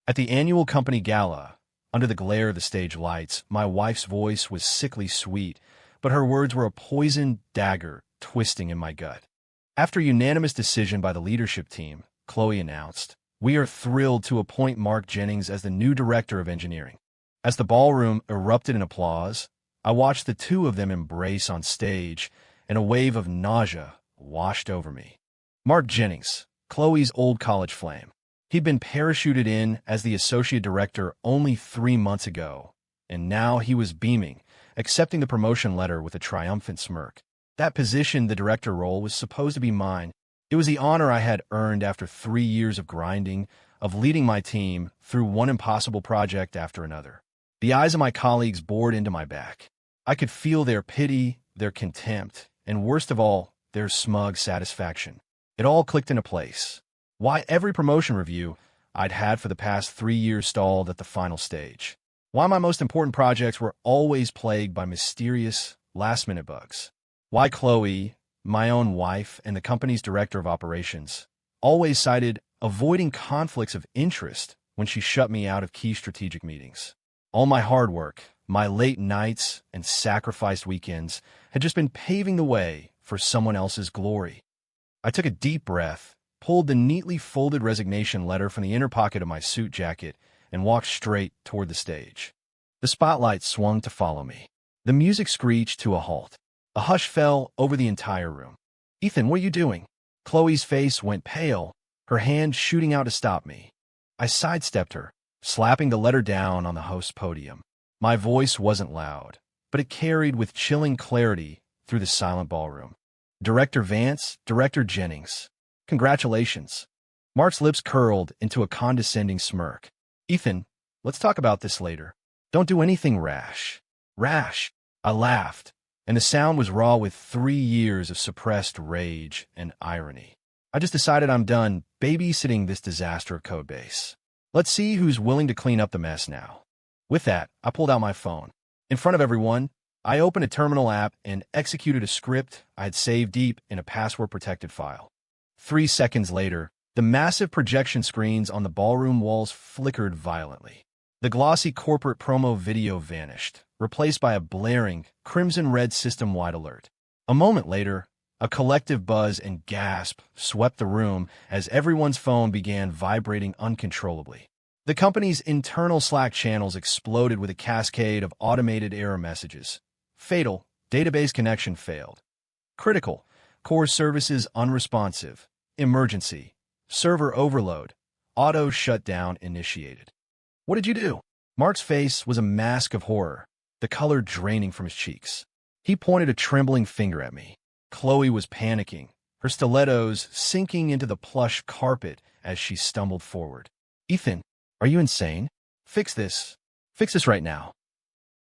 At the annual company gala, under the glare of the stage lights, my wife's voice was sickly sweet, but her words were a poisoned dagger twisting in my gut. After a unanimous decision by the leadership team, Chloe announced, "We are thrilled to appoint Mark Jennings as the new director of engineering." As the ballroom erupted in applause, I watched the two of them embrace on stage, and a wave of nausea washed over me. Mark Jennings, Chloe's old college flame. He'd been parachuted in as the associate director only 3 months ago, and now he was beaming, accepting the promotion letter with a triumphant smirk. That position, the director role, was supposed to be mine. It was the honor I had earned after 3 years of grinding, of leading my team through one impossible project after another. The eyes of my colleagues bored into my back. I could feel their pity, their contempt, and worst of all, their smug satisfaction. It all clicked into place. Why every promotion review I'd had for the past 3 years stalled at the final stage. Why my most important projects were always plagued by mysterious, last-minute bugs. Why Chloe, my own wife, and the company's director of operations always cited avoiding conflicts of interest when she shut me out of key strategic meetings. All my hard work, my late nights, and sacrificed weekends had just been paving the way for someone else's glory. I took a deep breath, pulled the neatly folded resignation letter from the inner pocket of my suit jacket, and walked straight toward the stage. The spotlight swung to follow me. The music screeched to a halt. A hush fell over the entire room. "Ethan, what are you doing?" Chloe's face went pale, her hand shooting out to stop me. I sidestepped her, slapping the letter down on the host's podium. My voice wasn't loud, but it carried with chilling clarity through the silent ballroom. "Director Vance, Director Jennings. Congratulations." Mark's lips curled into a condescending smirk. "Ethan, let's talk about this later. Don't do anything rash." "Rash?" I laughed, and the sound was raw with 3 years of suppressed rage and irony. "I just decided I'm done babysitting this disaster of codebase. Let's see who's willing to clean up the mess now." With that, I pulled out my phone. In front of everyone, I opened a terminal app and executed a script I had saved deep in a password-protected file. 3 seconds later, the massive projection screens on the ballroom walls flickered violently. The glossy corporate promo video vanished, replaced by a blaring, crimson-red system-wide alert. A moment later, a collective buzz and gasp swept the room as everyone's phone began vibrating uncontrollably. The company's internal Slack channels exploded with a cascade of automated error messages. Fatal, database connection failed. Critical, core services unresponsive. Emergency, server overload. Auto shutdown initiated. "What did you do?" Mark's face was a mask of horror, the color draining from his cheeks. He pointed a trembling finger at me. Chloe was panicking, her stilettos sinking into the plush carpet as she stumbled forward. "Ethan, are you insane? Fix this. Fix this right now."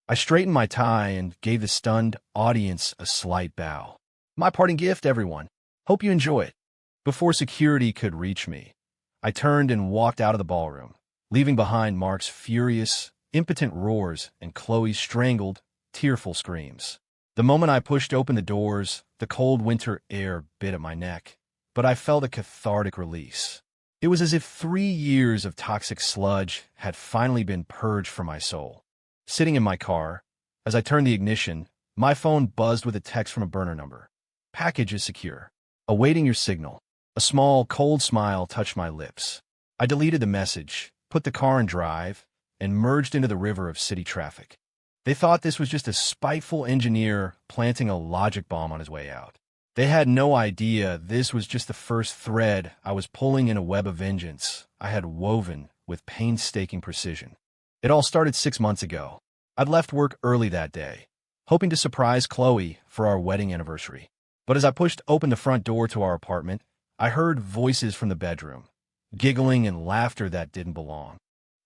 I straightened my tie and gave the stunned audience a slight bow. "My parting gift, everyone. Hope you enjoy it." Before security could reach me, I turned and walked out of the ballroom, leaving behind Mark's furious, impotent roars and Chloe's strangled, tearful screams. The moment I pushed open the doors, the cold winter air bit at my neck, but I felt a cathartic release. It was as if 3 years of toxic sludge had finally been purged from my soul. Sitting in my car, as I turned the ignition, my phone buzzed with a text from a burner number. "Package is secure. Awaiting your signal." A small, cold smile touched my lips. I deleted the message, put the car in drive, and merged into the river of city traffic. They thought this was just a spiteful engineer planting a logic bomb on his way out. They had no idea this was just the first thread I was pulling in a web of vengeance I had woven with painstaking precision. It all started 6 months ago. I'd left work early that day, hoping to surprise Chloe for our wedding anniversary. But as I pushed open the front door to our apartment, I heard voices from the bedroom, giggling and laughter that didn't belong.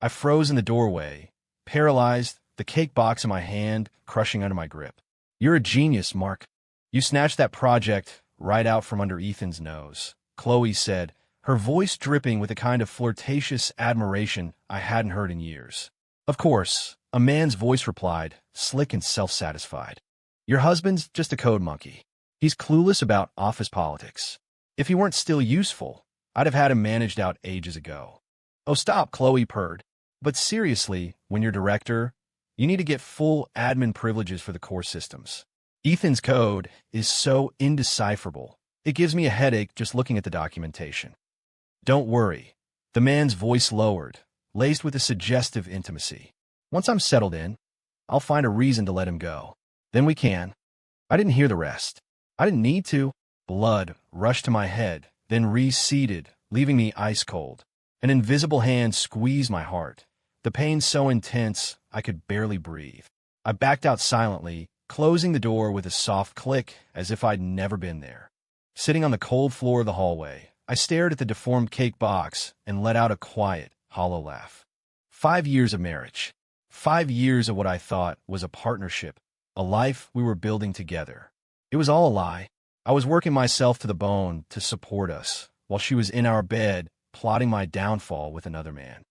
I froze in the doorway, paralyzed, the cake box in my hand crushing under my grip. "You're a genius, Mark. You snatched that project right out from under Ethan's nose," Chloe said, her voice dripping with a kind of flirtatious admiration I hadn't heard in years. Of course, a man's voice replied, slick and self-satisfied. "Your husband's just a code monkey. He's clueless about office politics. If he weren't still useful, I'd have had him managed out ages ago." Oh, stop, Chloe purred. But seriously, when you're director, you need to get full admin privileges for the core systems. Ethan's code is so indecipherable. It gives me a headache just looking at the documentation. Don't worry. The man's voice lowered, laced with a suggestive intimacy. Once I'm settled in, I'll find a reason to let him go. Then we can. I didn't hear the rest. I didn't need to. Blood rushed to my head, then receded, leaving me ice cold. An invisible hand squeezed my heart, the pain so intense I could barely breathe. I backed out silently, closing the door with a soft click as if I'd never been there. Sitting on the cold floor of the hallway, I stared at the deformed cake box and let out a quiet, hollow laugh. 5 years of marriage. 5 years of what I thought was a partnership, a life we were building together. It was all a lie. I was working myself to the bone to support us, while she was in our bed, plotting my downfall with another man.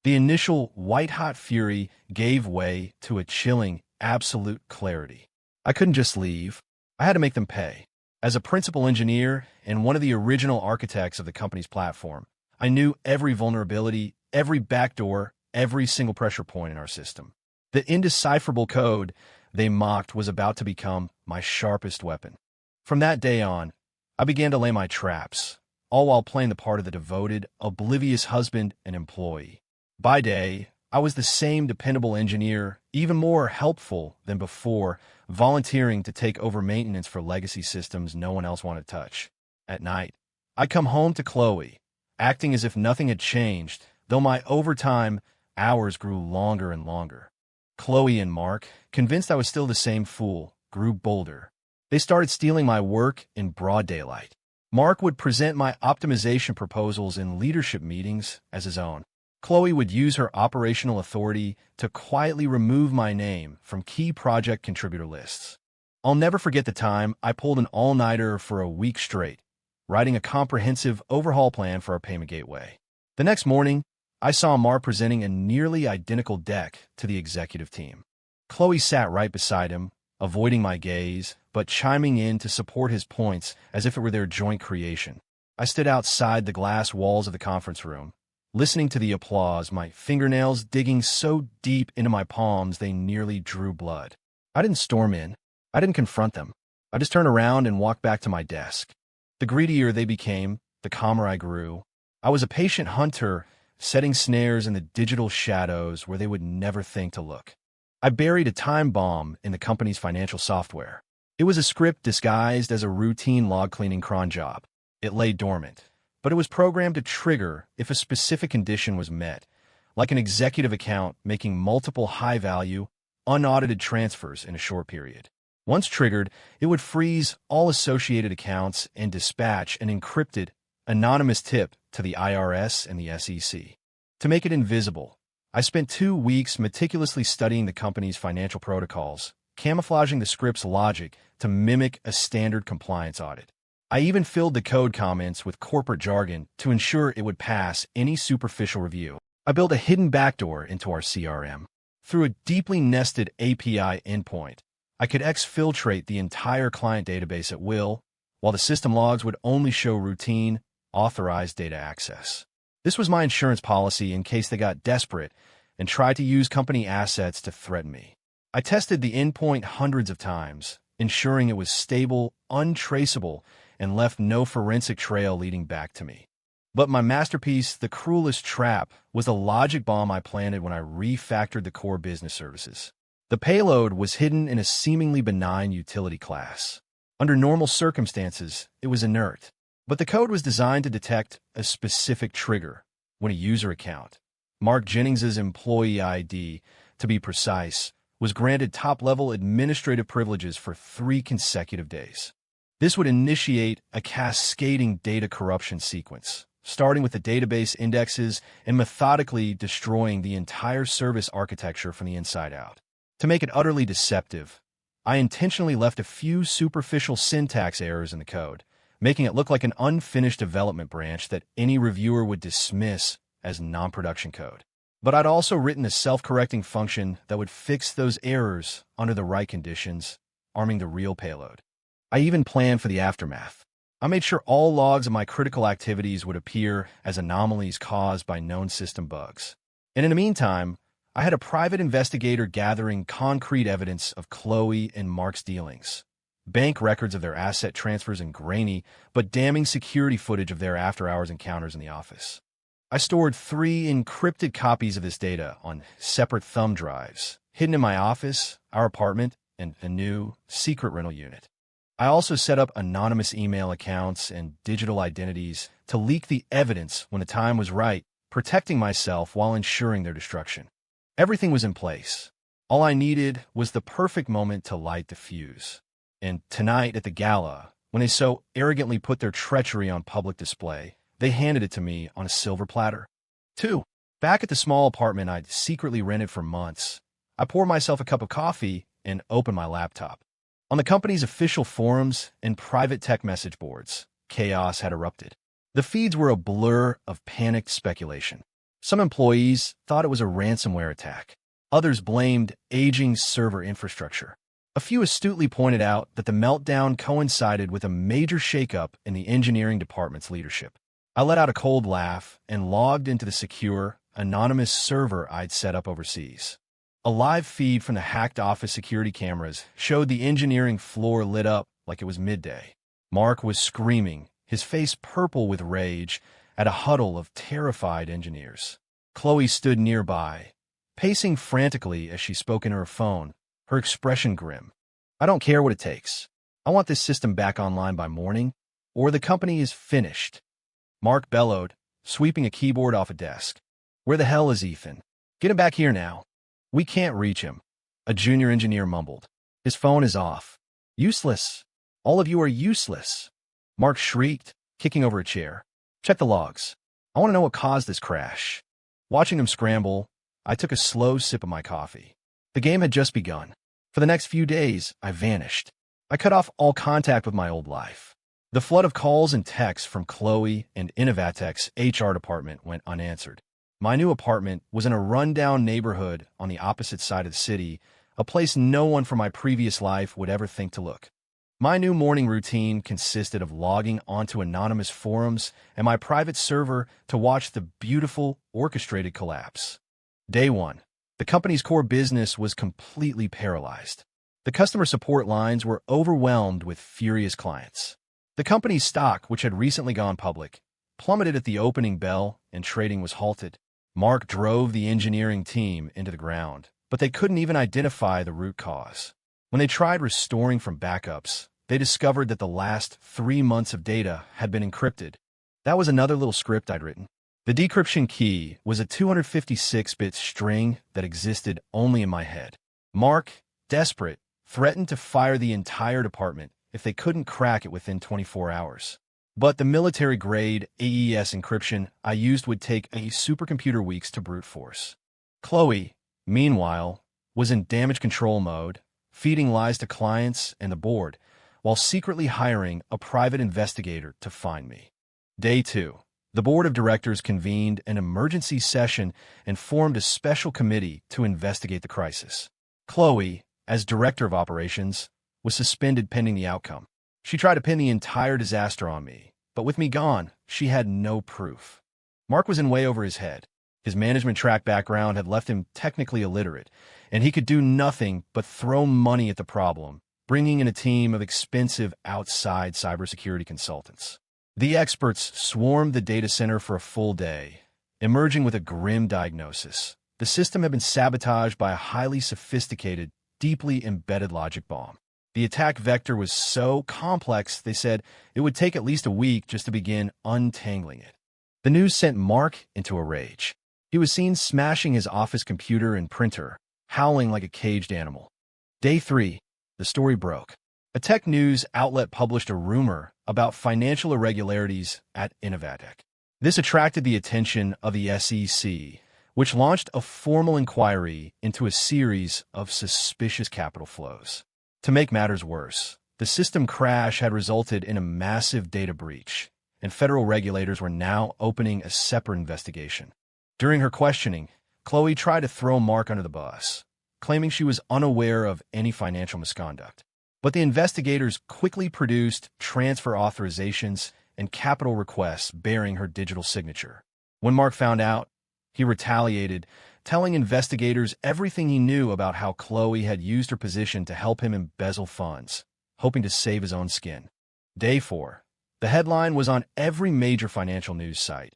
The initial white-hot fury gave way to a chilling, absolute clarity. I couldn't just leave. I had to make them pay. As a principal engineer and one of the original architects of the company's platform, I knew every vulnerability, every backdoor, every single pressure point in our system. The indecipherable code they mocked was about to become my sharpest weapon. From that day on, I began to lay my traps, all while playing the part of the devoted, oblivious husband and employee. By day, I was the same dependable engineer, even more helpful than before, volunteering to take over maintenance for legacy systems no one else wanted to touch. At night, I'd come home to Chloe, acting as if nothing had changed, though my overtime hours grew longer and longer. Chloe and Mark, convinced I was still the same fool, grew bolder. They started stealing my work in broad daylight. Mark would present my optimization proposals in leadership meetings as his own. Chloe would use her operational authority to quietly remove my name from key project contributor lists. I'll never forget the time I pulled an all-nighter for a week straight, writing a comprehensive overhaul plan for our payment gateway. The next morning, I saw Mark presenting a nearly identical deck to the executive team. Chloe sat right beside him, avoiding my gaze, but chiming in to support his points as if it were their joint creation. I stood outside the glass walls of the conference room, listening to the applause, my fingernails digging so deep into my palms they nearly drew blood. I didn't storm in. I didn't confront them. I just turned around and walked back to my desk. The greedier they became, the calmer I grew. I was a patient hunter, setting snares in the digital shadows where they would never think to look. I buried a time bomb in the company's financial software. It was a script disguised as a routine log-cleaning cron job. It lay dormant, but it was programmed to trigger if a specific condition was met, like an executive account making multiple high-value, unaudited transfers in a short period. Once triggered, it would freeze all associated accounts and dispatch an encrypted, anonymous tip to the IRS and the SEC. To make it invisible, I spent 2 weeks meticulously studying the company's financial protocols, camouflaging the script's logic to mimic a standard compliance audit. I even filled the code comments with corporate jargon to ensure it would pass any superficial review. I built a hidden backdoor into our CRM. Through a deeply nested API endpoint, I could exfiltrate the entire client database at will, while the system logs would only show routine, authorized data access. This was my insurance policy in case they got desperate and tried to use company assets to threaten me. I tested the endpoint hundreds of times, ensuring it was stable, untraceable, and left no forensic trail leading back to me. But my masterpiece, the cruelest trap, was the logic bomb I planted when I refactored the core business services. The payload was hidden in a seemingly benign utility class. Under normal circumstances, it was inert. But the code was designed to detect a specific trigger when a user account, Mark Jennings's employee ID, to be precise, was granted top-level administrative privileges for 3 consecutive days. This would initiate a cascading data corruption sequence, starting with the database indexes and methodically destroying the entire service architecture from the inside out. To make it utterly deceptive, I intentionally left a few superficial syntax errors in the code, making it look like an unfinished development branch that any reviewer would dismiss as non-production code. But I'd also written a self-correcting function that would fix those errors under the right conditions, arming the real payload. I even planned for the aftermath. I made sure all logs of my critical activities would appear as anomalies caused by known system bugs. And in the meantime, I had a private investigator gathering concrete evidence of Chloe and Mark's dealings. Bank records of their asset transfers and grainy but damning security footage of their after-hours encounters in the office. I stored 3 encrypted copies of this data on separate thumb drives, hidden in my office, our apartment, and a new, secret rental unit. I also set up anonymous email accounts and digital identities to leak the evidence when the time was right, protecting myself while ensuring their destruction. Everything was in place. All I needed was the perfect moment to light the fuse. And tonight at the gala, when they so arrogantly put their treachery on public display, they handed it to me on a silver platter. 2. Back at the small apartment I'd secretly rented for months, I poured myself a cup of coffee and opened my laptop. On the company's official forums and private tech message boards, chaos had erupted. The feeds were a blur of panicked speculation. Some employees thought it was a ransomware attack. Others blamed aging server infrastructure. A few astutely pointed out that the meltdown coincided with a major shakeup in the engineering department's leadership. I let out a cold laugh and logged into the secure, anonymous server I'd set up overseas. A live feed from the hacked office security cameras showed the engineering floor lit up like it was midday. Mark was screaming, his face purple with rage, at a huddle of terrified engineers. Chloe stood nearby, pacing frantically as she spoke into her phone, her expression grim. I don't care what it takes. I want this system back online by morning, or the company is finished. Mark bellowed, sweeping a keyboard off a desk. Where the hell is Ethan? Get him back here now. We can't reach him, a junior engineer mumbled. His phone is off. Useless. All of you are useless. Mark shrieked, kicking over a chair. Check the logs. I want to know what caused this crash. Watching him scramble, I took a slow sip of my coffee. The game had just begun. For the next few days, I vanished. I cut off all contact with my old life. The flood of calls and texts from Chloe and Innovatech's HR department went unanswered. My new apartment was in a rundown neighborhood on the opposite side of the city, a place no one from my previous life would ever think to look. My new morning routine consisted of logging onto anonymous forums and my private server to watch the beautiful, orchestrated collapse. Day 1. The company's core business was completely paralyzed. The customer support lines were overwhelmed with furious clients. The company's stock, which had recently gone public, plummeted at the opening bell and trading was halted. Mark drove the engineering team into the ground, but they couldn't even identify the root cause. When they tried restoring from backups, they discovered that the last 3 months of data had been encrypted. That was another little script I'd written. The decryption key was a 256-bit string that existed only in my head. Mark, desperate, threatened to fire the entire department if they couldn't crack it within 24 hours. But the military-grade AES encryption I used would take a supercomputer weeks to brute force. Chloe, meanwhile, was in damage control mode, feeding lies to clients and the board, while secretly hiring a private investigator to find me. Day 2. The board of directors convened an emergency session and formed a special committee to investigate the crisis. Chloe, as director of operations, was suspended pending the outcome. She tried to pin the entire disaster on me, but with me gone, she had no proof. Mark was in way over his head. His management track background had left him technically illiterate, and he could do nothing but throw money at the problem, bringing in a team of expensive outside cybersecurity consultants. The experts swarmed the data center for a full day, emerging with a grim diagnosis. The system had been sabotaged by a highly sophisticated, deeply embedded logic bomb. The attack vector was so complex, they said, it would take at least a week just to begin untangling it. The news sent Mark into a rage. He was seen smashing his office computer and printer, howling like a caged animal. Day 3. The story broke. A tech news outlet published a rumor about financial irregularities at Innovatech. This attracted the attention of the SEC, which launched a formal inquiry into a series of suspicious capital flows. To make matters worse, the system crash had resulted in a massive data breach, and federal regulators were now opening a separate investigation. During her questioning, Chloe tried to throw Mark under the bus, claiming she was unaware of any financial misconduct. But the investigators quickly produced transfer authorizations and capital requests bearing her digital signature. When Mark found out, he retaliated, telling investigators everything he knew about how Chloe had used her position to help him embezzle funds, hoping to save his own skin. Day 4. The headline was on every major financial news site.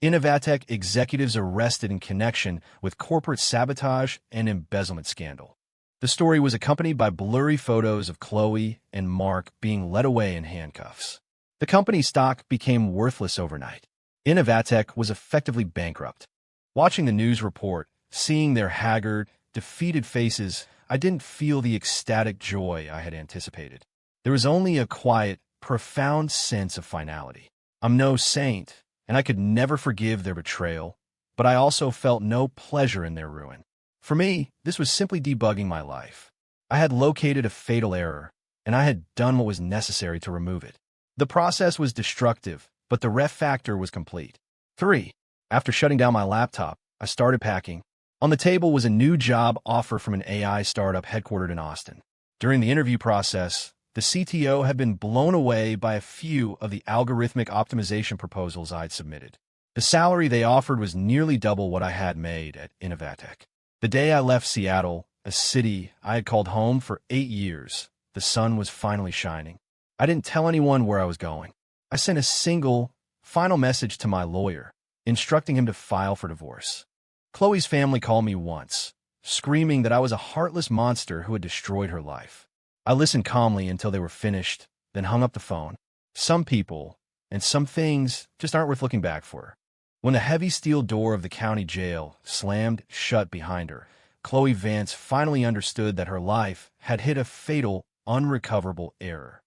Innovatech executives arrested in connection with corporate sabotage and embezzlement scandal. The story was accompanied by blurry photos of Chloe and Mark being led away in handcuffs. The company's stock became worthless overnight. Innovatech was effectively bankrupt. Watching the news report, seeing their haggard, defeated faces, I didn't feel the ecstatic joy I had anticipated. There was only a quiet, profound sense of finality. I'm no saint, and I could never forgive their betrayal, but I also felt no pleasure in their ruin. For me, this was simply debugging my life. I had located a fatal error, and I had done what was necessary to remove it. The process was destructive, but the ref factor was complete. 3. After shutting down my laptop, I started packing. On the table was a new job offer from an AI startup headquartered in Austin. During the interview process, the CTO had been blown away by a few of the algorithmic optimization proposals I'd submitted. The salary they offered was nearly double what I had made at Innovatech. The day I left Seattle, a city I had called home for 8 years, the sun was finally shining. I didn't tell anyone where I was going. I sent a single, final message to my lawyer, instructing him to file for divorce. Chloe's family called me once, screaming that I was a heartless monster who had destroyed her life. I listened calmly until they were finished, then hung up the phone. Some people, and some things, just aren't worth looking back for. When the heavy steel door of the county jail slammed shut behind her, Chloe Vance finally understood that her life had hit a fatal, unrecoverable error.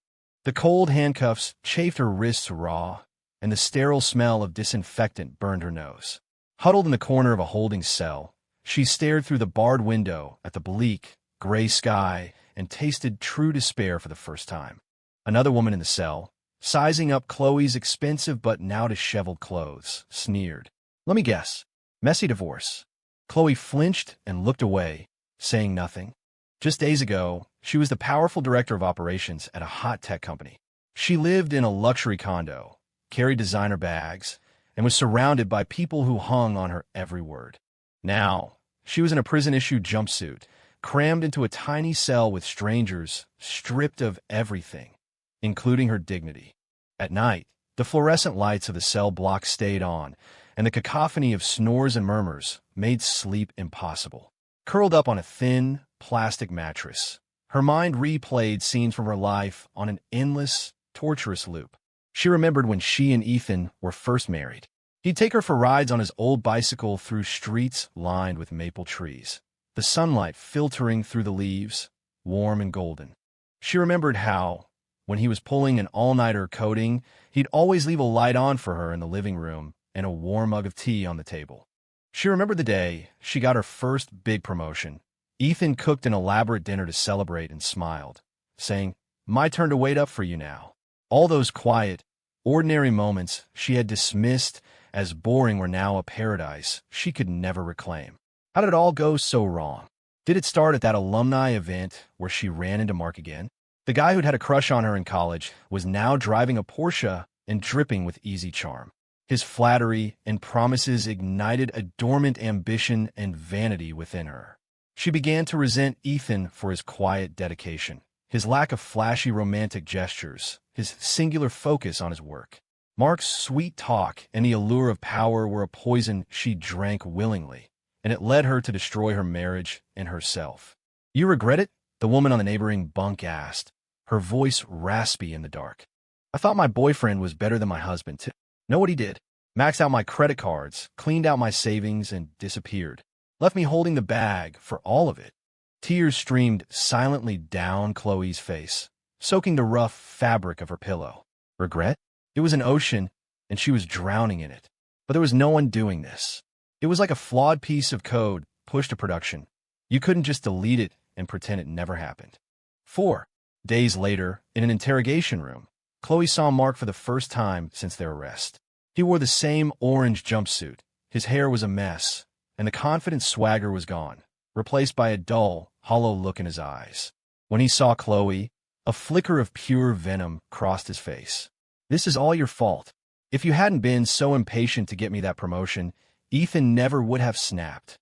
The cold handcuffs chafed her wrists raw, and the sterile smell of disinfectant burned her nose. Huddled in the corner of a holding cell, she stared through the barred window at the bleak, gray sky and tasted true despair for the first time. Another woman in the cell, sizing up Chloe's expensive but now disheveled clothes, sneered. "Let me guess. Messy divorce." Chloe flinched and looked away, saying nothing. Just days ago, she was the powerful director of operations at a hot tech company. She lived in a luxury condo, carried designer bags, and was surrounded by people who hung on her every word. Now, she was in a prison-issued jumpsuit, crammed into a tiny cell with strangers, stripped of everything, including her dignity. At night, the fluorescent lights of the cell block stayed on, and the cacophony of snores and murmurs made sleep impossible. Curled up on a thin, plastic mattress, her mind replayed scenes from her life on an endless, torturous loop. She remembered when she and Ethan were first married. He'd take her for rides on his old bicycle through streets lined with maple trees, the sunlight filtering through the leaves, warm and golden. She remembered how, when he was pulling an all-nighter coding, he'd always leave a light on for her in the living room and a warm mug of tea on the table. She remembered the day she got her first big promotion. Ethan cooked an elaborate dinner to celebrate and smiled, saying, "My turn to wait up for you now." All those quiet, ordinary moments she had dismissed as boring were now a paradise she could never reclaim. How did it all go so wrong? Did it start at that alumni event where she ran into Mark again? The guy who'd had a crush on her in college was now driving a Porsche and dripping with easy charm. His flattery and promises ignited a dormant ambition and vanity within her. She began to resent Ethan for his quiet dedication, his lack of flashy romantic gestures, his singular focus on his work. Mark's sweet talk and the allure of power were a poison she drank willingly, and it led her to destroy her marriage and herself. "You regret it?" the woman on the neighboring bunk asked, her voice raspy in the dark. "I thought my boyfriend was better than my husband, too. Know what he did? Maxed out my credit cards, cleaned out my savings, and disappeared. Left me holding the bag for all of it." Tears streamed silently down Chloe's face, soaking the rough fabric of her pillow. Regret? It was an ocean, and she was drowning in it. But there was no undoing this. It was like a flawed piece of code pushed to production. You couldn't just delete it and pretend it never happened. 4 days later, in an interrogation room, Chloe saw Mark for the first time since their arrest. He wore the same orange jumpsuit. His hair was a mess, and the confident swagger was gone, replaced by a dull, hollow look in his eyes. When he saw Chloe, A flicker of pure venom crossed his face. "This is all your fault. If you hadn't been so impatient to get me that promotion, Ethan never would have snapped."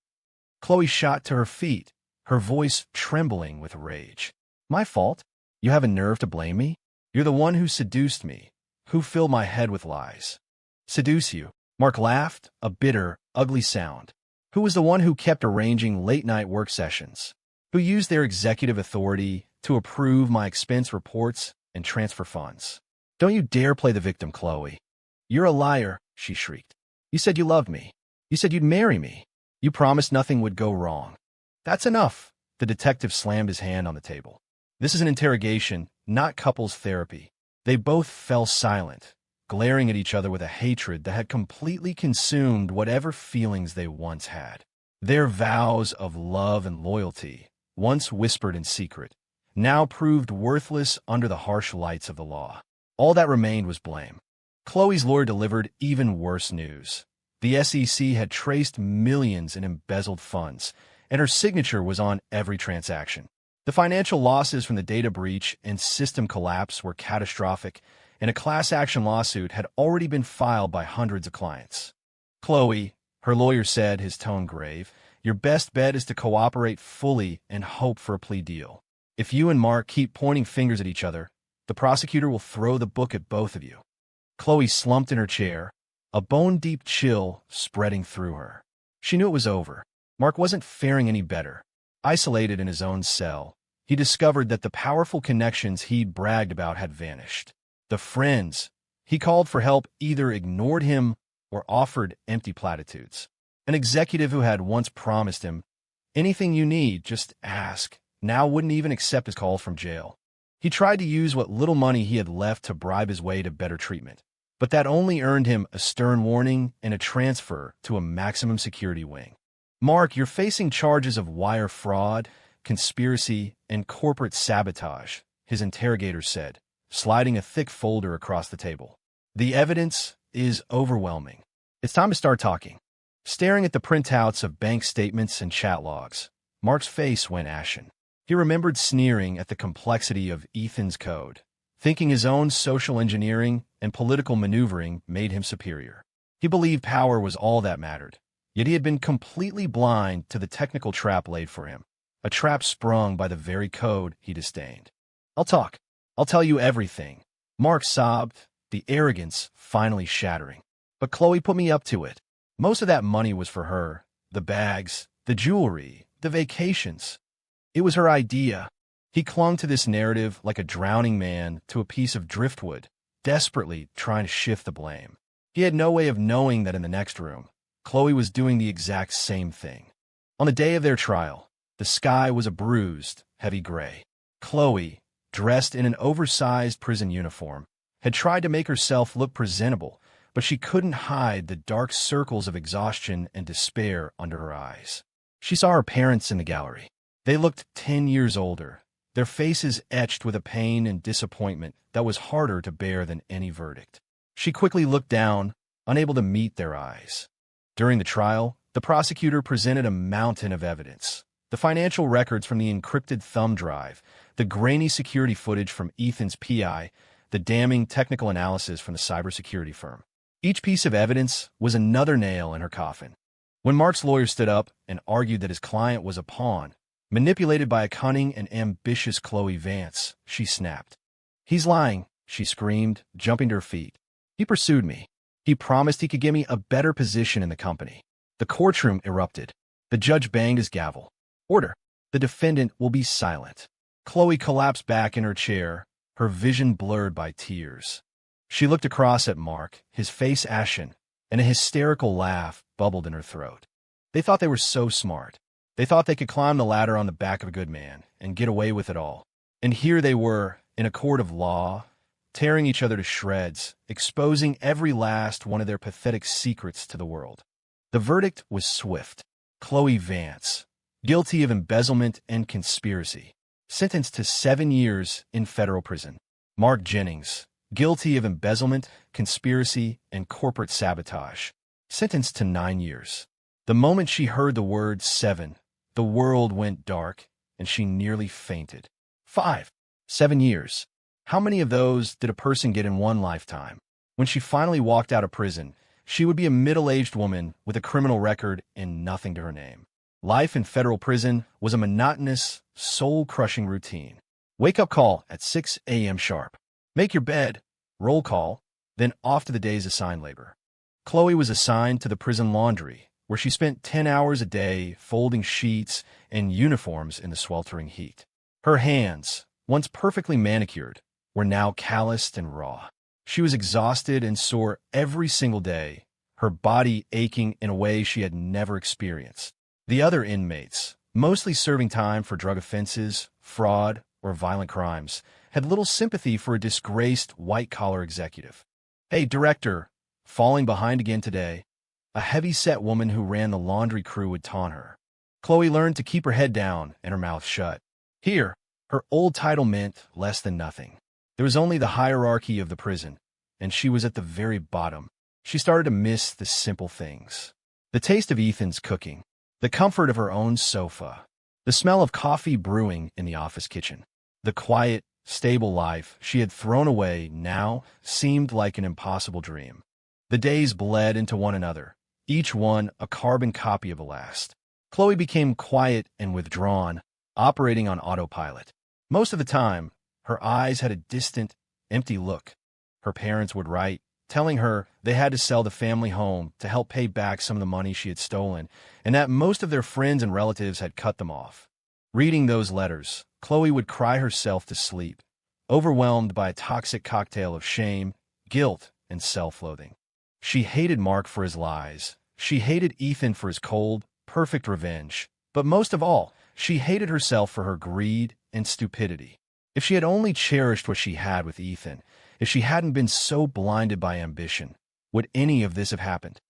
Chloe shot to her feet, her voice trembling with rage. "My fault? You have a nerve to blame me? You're the one who seduced me, who filled my head with lies." "Seduce you?" Mark laughed, a bitter, ugly sound. "Who was the one who kept arranging late-night work sessions? Who used their executive authority to approve my expense reports and transfer funds? Don't you dare play the victim, Chloe." "You're a liar," she shrieked. "You said you loved me. You said you'd marry me. You promised nothing would go wrong." "That's enough." The detective slammed his hand on the table. "This is an interrogation, not couples therapy." They both fell silent, glaring at each other with a hatred that had completely consumed whatever feelings they once had. Their vows of love and loyalty, once whispered in secret, now proved worthless under the harsh lights of the law. All that remained was blame. Chloe's lawyer delivered even worse news. The SEC had traced millions in embezzled funds, and her signature was on every transaction. The financial losses from the data breach and system collapse were catastrophic, and a class action lawsuit had already been filed by hundreds of clients. "Chloe," her lawyer said, his tone grave, "your best bet is to cooperate fully and hope for a plea deal. If you and Mark keep pointing fingers at each other, the prosecutor will throw the book at both of you." Chloe slumped in her chair, a bone-deep chill spreading through her. She knew it was over. Mark wasn't faring any better. Isolated in his own cell, he discovered that the powerful connections he'd bragged about had vanished. The friends he called for help either ignored him or offered empty platitudes. An executive who had once promised him, "Anything you need, just ask," now wouldn't even accept his calls from jail. He tried to use what little money he had left to bribe his way to better treatment, but that only earned him a stern warning and a transfer to a maximum security wing. "Mark, you're facing charges of wire fraud, conspiracy, and corporate sabotage," his interrogator said, sliding a thick folder across the table. "The evidence is overwhelming. It's time to start talking." Staring at the printouts of bank statements and chat logs, Mark's face went ashen. He remembered sneering at the complexity of Ethan's code, thinking his own social engineering and political maneuvering made him superior. He believed power was all that mattered, yet he had been completely blind to the technical trap laid for him, a trap sprung by the very code he disdained. "I'll talk. I'll tell you everything," Mark sobbed, the arrogance finally shattering. "But Chloe put me up to it. Most of that money was for her, the bags, the jewelry, the vacations. It was her idea." He clung to this narrative like a drowning man to a piece of driftwood, desperately trying to shift the blame. He had no way of knowing that in the next room, Chloe was doing the exact same thing. On the day of their trial, the sky was a bruised, heavy gray. Chloe, dressed in an oversized prison uniform, had tried to make herself look presentable, but she couldn't hide the dark circles of exhaustion and despair under her eyes. She saw her parents in the gallery. They looked 10 years older, their faces etched with a pain and disappointment that was harder to bear than any verdict. She quickly looked down, unable to meet their eyes. During the trial, the prosecutor presented a mountain of evidence. The financial records from the encrypted thumb drive, the grainy security footage from Ethan's PI, the damning technical analysis from the cybersecurity firm. Each piece of evidence was another nail in her coffin. When Mark's lawyer stood up and argued that his client was a pawn, manipulated by a cunning and ambitious Chloe Vance, she snapped. "He's lying," she screamed, jumping to her feet. "He pursued me. He promised he could give me a better position in the company." The courtroom erupted. The judge banged his gavel. "Order. The defendant will be silent." Chloe collapsed back in her chair, her vision blurred by tears. She looked across at Mark, his face ashen, and a hysterical laugh bubbled in her throat. They thought they were so smart. They thought they could climb the ladder on the back of a good man and get away with it all. And here they were, in a court of law, tearing each other to shreds, exposing every last one of their pathetic secrets to the world. The verdict was swift. Chloe Vance, guilty of embezzlement and conspiracy, sentenced to 7 years in federal prison. Mark Jennings, guilty of embezzlement, conspiracy, and corporate sabotage, sentenced to 9 years. The moment she heard the word 7, the world went dark, and she nearly fainted. 5. 7 years. How many of those did a person get in one lifetime? When she finally walked out of prison, she would be a middle-aged woman with a criminal record and nothing to her name. Life in federal prison was a monotonous, soul-crushing routine. Wake-up call at 6 a.m. sharp. Make your bed. Roll call. Then off to the day's assigned labor. Chloe was assigned to the prison laundry, where she spent 10 hours a day folding sheets and uniforms in the sweltering heat. Her hands, once perfectly manicured, were now calloused and raw. She was exhausted and sore every single day, her body aching in a way she had never experienced. The other inmates, mostly serving time for drug offenses, fraud, or violent crimes, had little sympathy for a disgraced white-collar executive. "Hey, director, falling behind again today," a heavy-set woman who ran the laundry crew would taunt her. Chloe learned to keep her head down and her mouth shut. Here, her old title meant less than nothing. There was only the hierarchy of the prison, and she was at the very bottom. She started to miss the simple things. The taste of Ethan's cooking, the comfort of her own sofa, the smell of coffee brewing in the office kitchen. The quiet, stable life she had thrown away now seemed like an impossible dream. The days bled into one another, each one a carbon copy of the last. Chloe became quiet and withdrawn, operating on autopilot. Most of the time, her eyes had a distant, empty look. Her parents would write, telling her they had to sell the family home to help pay back some of the money she had stolen, and that most of their friends and relatives had cut them off. Reading those letters, Chloe would cry herself to sleep, overwhelmed by a toxic cocktail of shame, guilt, and self-loathing. She hated Mark for his lies. She hated Ethan for his cold, perfect revenge. But most of all, she hated herself for her greed and stupidity. If she had only cherished what she had with Ethan, if she hadn't been so blinded by ambition, would any of this have happened?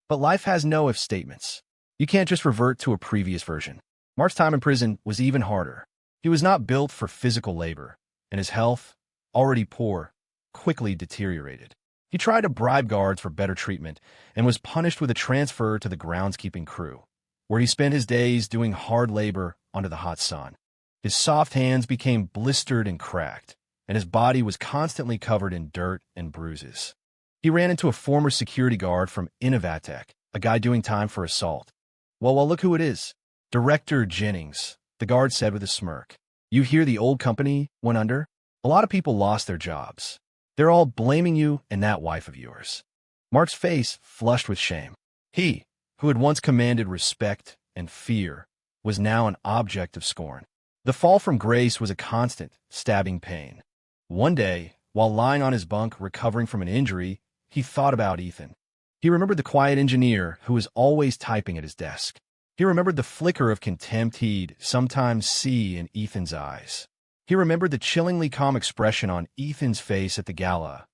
But life has no if statements. You can't just revert to a previous version. Mark's time in prison was even harder. He was not built for physical labor, and his health, already poor, quickly deteriorated. He tried to bribe guards for better treatment and was punished with a transfer to the groundskeeping crew, where he spent his days doing hard labor under the hot sun. His soft hands became blistered and cracked, and his body was constantly covered in dirt and bruises. He ran into a former security guard from Innovatech, a guy doing time for assault. Well, look who it is. Director Jennings, the guard said with a smirk. "You hear the old company went under? A lot of people lost their jobs. They're all blaming you and that wife of yours." Mark's face flushed with shame. He, who had once commanded respect and fear, was now an object of scorn. The fall from grace was a constant, stabbing pain. One day, while lying on his bunk recovering from an injury, he thought about Ethan. He remembered the quiet engineer who was always typing at his desk. He remembered the flicker of contempt he'd sometimes see in Ethan's eyes. He remembered the chillingly calm expression on Ethan's face at the gala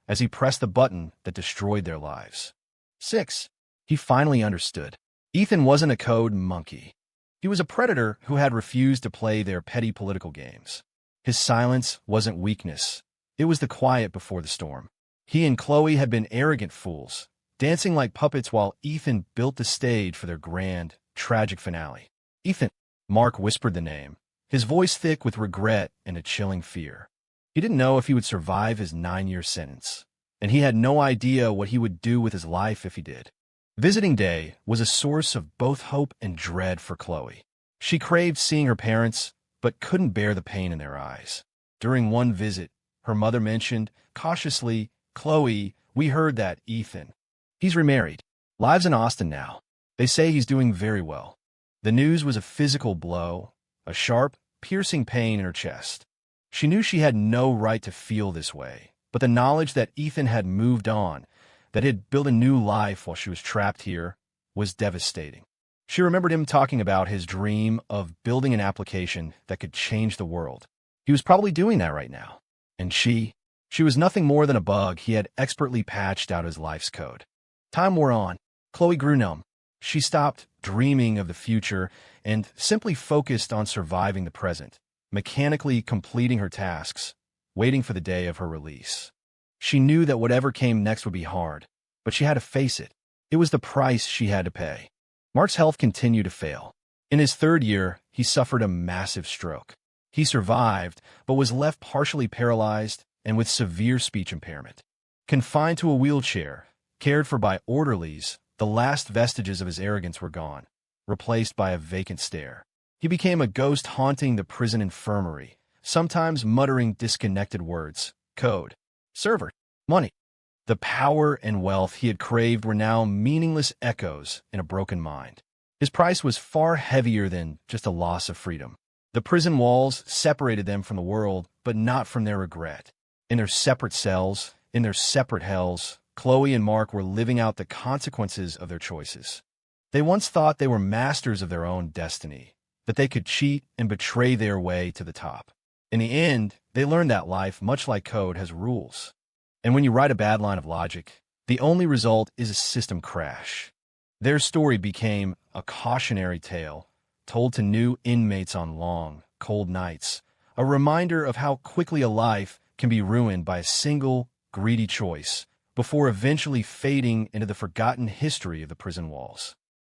as he pressed the button that destroyed their lives. 6. He finally understood. Ethan wasn't a code monkey. He was a predator who had refused to play their petty political games. His silence wasn't weakness. It was the quiet before the storm. He and Chloe had been arrogant fools, dancing like puppets while Ethan built the stage for their grand, tragic finale. "Ethan," Mark whispered the name, his voice thick with regret and a chilling fear. He didn't know if he would survive his 9-year sentence, and he had no idea what he would do with his life if he did. Visiting day was a source of both hope and dread for Chloe. She craved seeing her parents, but couldn't bear the pain in their eyes. During one visit, her mother mentioned, cautiously, "Chloe, we heard that Ethan. He's remarried. Lives in Austin now. They say he's doing very well." The news was a physical blow, a sharp, piercing pain in her chest. She knew she had no right to feel this way, but the knowledge that Ethan had moved on, that he had built a new life while she was trapped here, was devastating. She remembered him talking about his dream of building an application that could change the world. He was probably doing that right now. And she was nothing more than a bug he had expertly patched out his life's code. Time wore on. Chloe grew numb. She stopped dreaming of the future and simply focused on surviving the present, mechanically completing her tasks, waiting for the day of her release. She knew that whatever came next would be hard, but she had to face it. It was the price she had to pay. Mark's health continued to fail. In his 3rd year, he suffered a massive stroke. He survived, but was left partially paralyzed and with severe speech impairment. Confined to a wheelchair, cared for by orderlies, the last vestiges of his arrogance were gone, replaced by a vacant stare. He became a ghost haunting the prison infirmary, sometimes muttering disconnected words: code, server, money. The power and wealth he had craved were now meaningless echoes in a broken mind. His price was far heavier than just a loss of freedom. The prison walls separated them from the world, but not from their regret. In their separate cells, in their separate hells, Chloe and Mark were living out the consequences of their choices. They once thought they were masters of their own destiny, that they could cheat and betray their way to the top. In the end, they learned that life, much like code, has rules. And when you write a bad line of logic, the only result is a system crash. Their story became a cautionary tale, told to new inmates on long, cold nights, a reminder of how quickly a life can be ruined by a single, greedy choice, before eventually fading into the forgotten history of the prison walls.